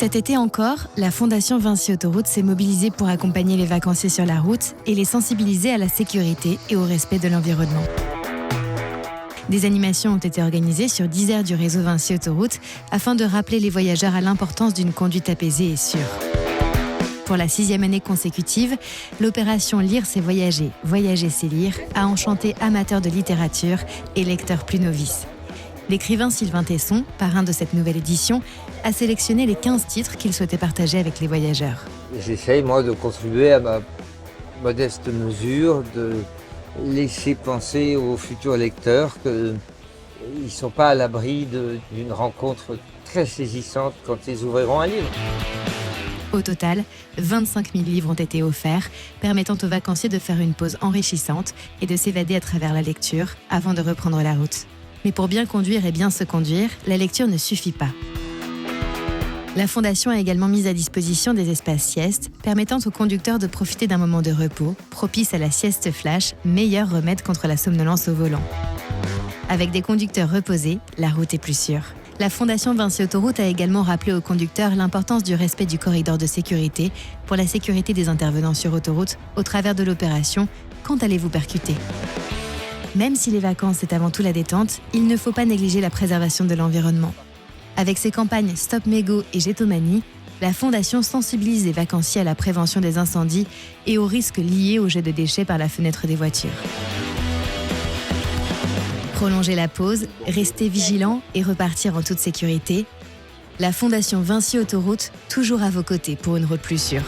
Cet été encore, la Fondation Vinci Autoroute s'est mobilisée pour accompagner les vacanciers sur la route et les sensibiliser à la sécurité et au respect de l'environnement. Des animations ont été organisées sur 10 aires du réseau Vinci Autoroute afin de rappeler les voyageurs à l'importance d'une conduite apaisée et sûre. Pour la 6e année consécutive, l'opération Lire c'est voyager, voyager c'est lire a enchanté amateurs de littérature et lecteurs plus novices. L'écrivain Sylvain Tesson, parrain de cette nouvelle édition, a sélectionné les 15 titres qu'il souhaitait partager avec les voyageurs. J'essaye, moi, de contribuer à ma modeste mesure, de laisser penser aux futurs lecteurs qu'ils ne sont pas à l'abri d'une rencontre très saisissante quand ils ouvriront un livre. Au total, 25 000 livres ont été offerts, permettant aux vacanciers de faire une pause enrichissante et de s'évader à travers la lecture avant de reprendre la route. Mais pour bien conduire et bien se conduire, la lecture ne suffit pas. La Fondation a également mis à disposition des espaces siestes, permettant aux conducteurs de profiter d'un moment de repos, propice à la sieste flash, meilleur remède contre la somnolence au volant. Avec des conducteurs reposés, la route est plus sûre. La Fondation Vinci Autoroute a également rappelé aux conducteurs l'importance du respect du corridor de sécurité pour la sécurité des intervenants sur autoroute au travers de l'opération « Quand allez-vous percuter ?» Même si les vacances c'est avant tout la détente, il ne faut pas négliger la préservation de l'environnement. Avec ses campagnes Stop Mégots et Jetomanie, la Fondation sensibilise les vacanciers à la prévention des incendies et aux risques liés au jet de déchets par la fenêtre des voitures. Prolonger la pause, rester vigilant et repartir en toute sécurité. La Fondation Vinci Autoroute, toujours à vos côtés pour une route plus sûre.